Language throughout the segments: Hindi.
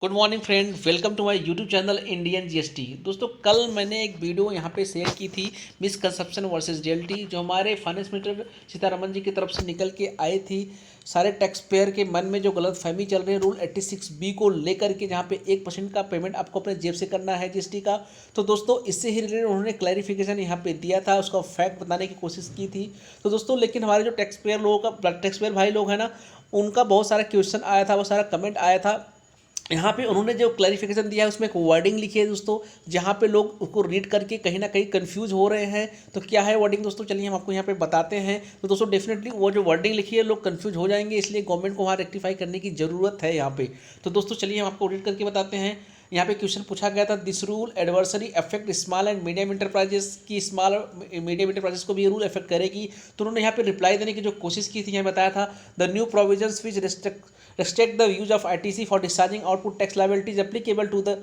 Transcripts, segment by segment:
Good morning friend, welcome to my YouTube channel Indian GST. दोस्तों, कल मैंने एक वीडियो यहाँ पे शेयर की थी, मिसकंसेप्शन वर्सेस रियलिटी, जो हमारे फाइनेंस मिनिस्टर सीतारमन जी की तरफ से निकल के आई थी। सारे टैक्स पेयर के मन में जो गलतफहमी चल रही है रूल 86B को लेकर के, जहाँ पे 1% का पेमेंट आपको अपने जेब से करना है जीएसटी का। तो दोस्तों, इससे ही रिलेटेड उन्होंने क्लैरिफिकेशन यहाँ पे दिया था, उसका फैक्ट बताने की कोशिश की थी। तो दोस्तों, लेकिन हमारे जो टैक्स पेयर भाई लोग हैं ना, उनका बहुत सारा क्वेश्चन आया था, बहुत सारा कमेंट आया था। यहाँ पे उन्होंने जो क्लैरिफिकेशन दिया है उसमें एक वर्डिंग लिखी है दोस्तों, जहाँ पे लोग उसको रीड करके कहीं ना कहीं कंफ्यूज हो रहे हैं। तो क्या है वर्डिंग दोस्तों, चलिए हम आपको यहाँ पे बताते हैं। तो दोस्तों, डेफिनेटली वो जो वर्डिंग लिखी है लोग कंफ्यूज हो जाएंगे, इसलिए गवर्नमेंट को वहाँ रेक्टिफाई करने की ज़रूरत है यहाँ पे। तो दोस्तों, चलिए हम आपको रीड करके बताते हैं। यहाँ पे क्वेश्चन पूछा गया था, this rule adversary affect small and medium enterprises की, स्मॉल और मीडियम इंटरप्राइजेस को भी ये रूल अफेक्ट करेगी। तो उन्होंने यहाँ पे रिप्लाई देने की जो कोशिश की थी, यहाँ बताया था, the new provisions which restrict the use of ITC for discharging output tax liabilities applicable to the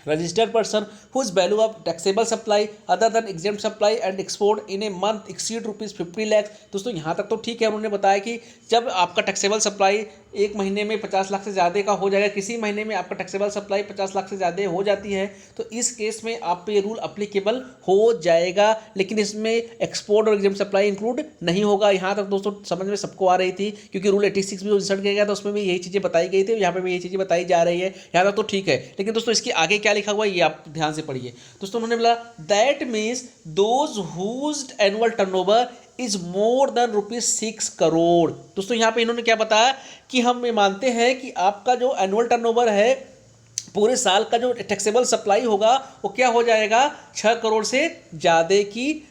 registered person whose value of taxable supply other than exempt supply and export in a month exceed rupees 50 lakh. दोस्तों, यहाँ तक तो ठीक है। उन्होंने बताया कि जब आपका टैक्सेबल सप्लाई एक महीने में 50 लाख से ज़्यादा का हो जाएगा, किसी महीने में आपका टैक्सेबल सप्लाई 50 लाख से ज़्यादा हो जाती है, तो इस केस में आप पे ये रूल अप्लीकेबल हो जाएगा। लेकिन इसमें एक्सपोर्ट और एग्जेम्प्ट सप्लाई इंक्लूड नहीं होगा। यहाँ तक दोस्तों समझ में सबको आ रही थी, क्योंकि रूल 86 में जो इंसर्ट किया गया था उसमें भी यही चीज़ें बताई गई थी, यहाँ पे भी यही चीज़ें बताई जा रही है। यहाँ तक तो ठीक है। लेकिन दोस्तों, इसके आगे क्या लिखा हुआ है ये आप ध्यान से पढ़िए। दोस्तों, उन्होंने बोला, that means those whose annual turnover is more than ₹6 crore. दोस्तों, यहाँ पे इन्होंने क्या बताया कि हम ये मानते हैं कि आपका जो एनुअल टर्नओवर है, पूरे साल का जो टैक्सेबल सप्लाई होगा वो क्या हो जाएगा, 6 करोड़ से ज़्यादा की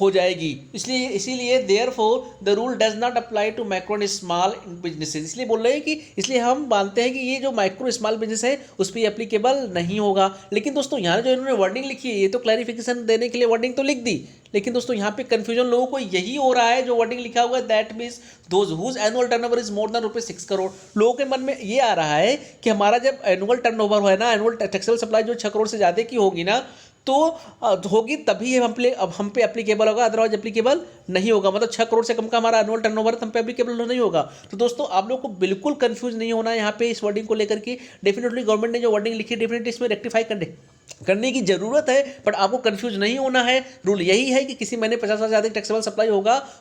हो जाएगी। इसलिए इसीलिए therefore the rule does not apply to micro and small businesses. इसलिए बोल रहे हैं कि इसलिए हम मानते हैं कि ये जो माइक्रो स्मॉल बिजनेस है उस पर एप्लीकेबल नहीं होगा। लेकिन दोस्तों, यहाँ जो इन्होंने वर्डिंग लिखी है, ये तो क्लैरिफिकेशन देने के लिए वर्डिंग तो लिख दी, लेकिन दोस्तों यहाँ पे कंफ्यूजन लोगों को यही हो रहा है, जो वर्डिंग लिखा हुआ है, that means those whose annual turnover is more than ₹6 crore. लोगों के मन में ये आ रहा है कि हमारा जब एनुअल टर्नओवर है ना, एनुअल टैक्सेबल सप्लाई जो 6 करोड़ से ज़्यादा की होगी ना, तो होगी तभी हम पे एप्लीकेबल होगा, अदरवाइज एप्लीकेबल नहीं होगा। मतलब 6 करोड़ से कम का हमारा एनुअल टर्नओवर है तो हम पे एप्लीकेबल नहीं होगा। तो दोस्तों, आप लोग को बिल्कुल कंफ्यूज नहीं होना है यहाँ पे इस वर्डिंग को लेकर के। डेफिनेटली गवर्नमेंट ने जो वर्डिंग लिखी है, डेफिनेटली इसमें रेक्टिफाई करने की जरूरत है, बट आपको कंफ्यूज नहीं होना है। रूल यही है कि किसी महीने 50 से ज़्यादा टैक्सेबल सप्लाई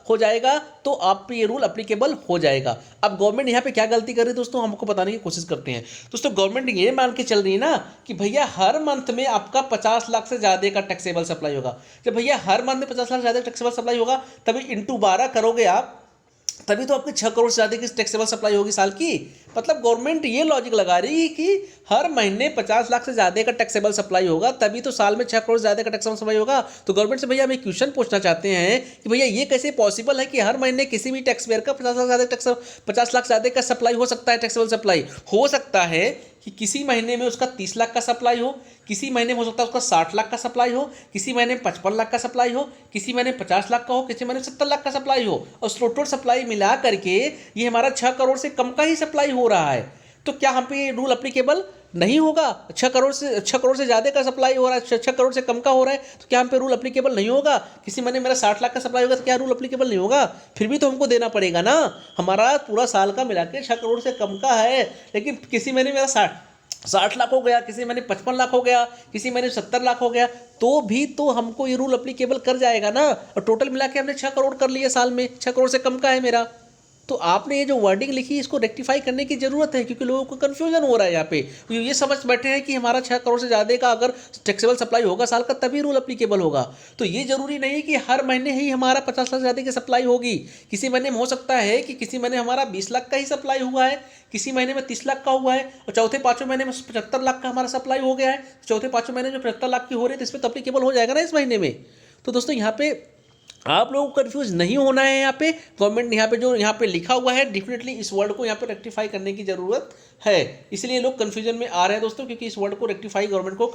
हो जाएगा तो आप पे ये रूल एप्लीकेबल हो जाएगा। अब गवर्नमेंट यहाँ पे क्या गलती कर रही है दोस्तों, हमको बताने की कोशिश करते हैं। दोस्तों, गवर्नमेंट ये मान के चल रही है ना कि भैया हर मंथ में आपका 50 लाख से ज़्यादा का टैक्सेबल सप्लाई होगा। जब भैया हर मंथ में 50 लाख से ज़्यादा टैक्सेबल सप्लाई होगा, तभी इंटू 12 करोगे आप, तभी तो आपके 6 करोड़ से ज़्यादा की टैक्सेबल सप्लाई होगी साल की। मतलब गवर्नमेंट ये लॉजिक लगा रही है कि हर महीने 50 लाख से ज़्यादा का टैक्सेबल सप्लाई होगा, तभी तो साल में 6 करोड़ से ज़्यादा का टैक्सेबल सप्लाई होगा। तो गवर्नमेंट से भैया हम एक क्वेश्चन पूछना चाहते हैं कि भैया ये कैसे पॉसिबल है कि हर महीने किसी भी टैक्स पेयर का 50 लाख से ज़्यादा का सप्लाई हो सकता है। टैक्सेबल सप्लाई हो सकता है कि किसी महीने में उसका 30 लाख का सप्लाई हो, किसी महीने में हो सकता है उसका 60 लाख का सप्लाई हो, किसी महीने में 55 लाख का सप्लाई हो, किसी महीने में 50 लाख का हो, किसी महीने में 70 लाख का सप्लाई हो, और टोटल सप्लाई मिला करके ये हमारा 6 करोड़ से कम का ही सप्लाई हो रहा है। तो क्या हम पे ये रूल एप्लीकेबल नहीं होगा? 6 करोड़ से ज़्यादा का सप्लाई हो रहा है, 6 करोड़ से कम का हो रहा है, तो क्या हम पे रूल एप्लीकेबल नहीं होगा? किसी महीने मेरा 60 लाख का सप्लाई होगा तो क्या रूल एप्लीकेबल नहीं होगा? फिर भी तो हमको देना पड़ेगा ना। हमारा पूरा साल का मिला के 6 करोड़ से कम का है, लेकिन किसी महीने मेरा 60 लाख हो गया, किसी महीने 55 लाख हो गया, किसी महीने 70 लाख हो गया, तो भी तो हमको ये रूल एप्लीकेबल कर जाएगा ना। और टोटल मिला के हमने 6 करोड़ कर लिए साल में, 6 करोड़ से कम का है मेरा। तो आपने ये जो वर्डिंग लिखी इसको रेक्टिफाई करने की जरूरत है, क्योंकि लोगों को कंफ्यूजन हो रहा है यहाँ पे। ये समझ बैठे हैं कि हमारा 6 करोड़ से ज़्यादा का अगर टैक्सेबल सप्लाई होगा साल का, तभी रूल एप्लीकेबल होगा। तो ये जरूरी नहीं कि हर महीने ही हमारा 50 लाख से ज़्यादा की सप्लाई होगी। किसी महीने में हो सकता है कि किसी महीने हमारा 20 लाख का ही सप्लाई हुआ है, किसी महीने में 30 लाख का हुआ है, और चौथे पाँचवें महीने में 75 लाख का हमारा सप्लाई हो गया है। चौथे पाँचवें महीने जो 75 लाख की हो रही है, तो इस पर तो एप्लीकेबल हो जाएगा ना इस महीने में। तो दोस्तों, यहाँ पे आप लोगों को कंफ्यूज नहीं होना है। यहाँ पे गवर्नमेंट यहाँ पे जो यहाँ पे लिखा हुआ है, डेफिनेटली इस वर्ड को यहाँ पे रेक्टिफाई करने की जरूरत है। इसलिए लोग कंफ्यूजन में आ रहे हैं दोस्तों, क्योंकि इस वर्ड को रेक्टिफाई गवर्नमेंट को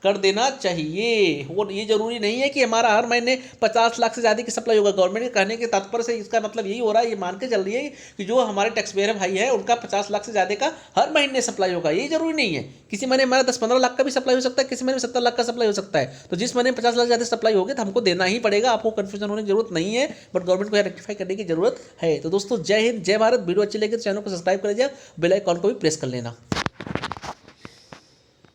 कर देना चाहिए। और ये जरूरी नहीं है कि हमारा हर महीने 50 लाख से ज़्यादा की सप्लाई होगा। गवर्नमेंट के कहने के तात्पर्य से इसका मतलब यही हो रहा है, ये मान के चल रही है कि जो हमारे टैक्स पेयर भाई है उनका 50 लाख से ज़्यादा का हर महीने सप्लाई होगा। ये जरूरी नहीं है, किसी महीने हमारा 10-15 लाख का भी सप्लाई हो सकता है, किसी महीने 70 लाख का सप्लाई हो सकता है। तो जिस महीने 50 लाख ज़्यादा सप्लाई होगी तो हमको देना ही पड़ेगा। आपको कंफ्यूजन होने की जरूरत नहीं है, बट गवर्नमेंट को यह रेक्टिफाई करने की जरूरत है। तो दोस्तों, जय हिंद, जय भारत। वीडियो अच्छी लगी तो चैनल को सब्सक्राइब कर लीजिए, बेल आइकॉन को भी प्रेस कर लेना।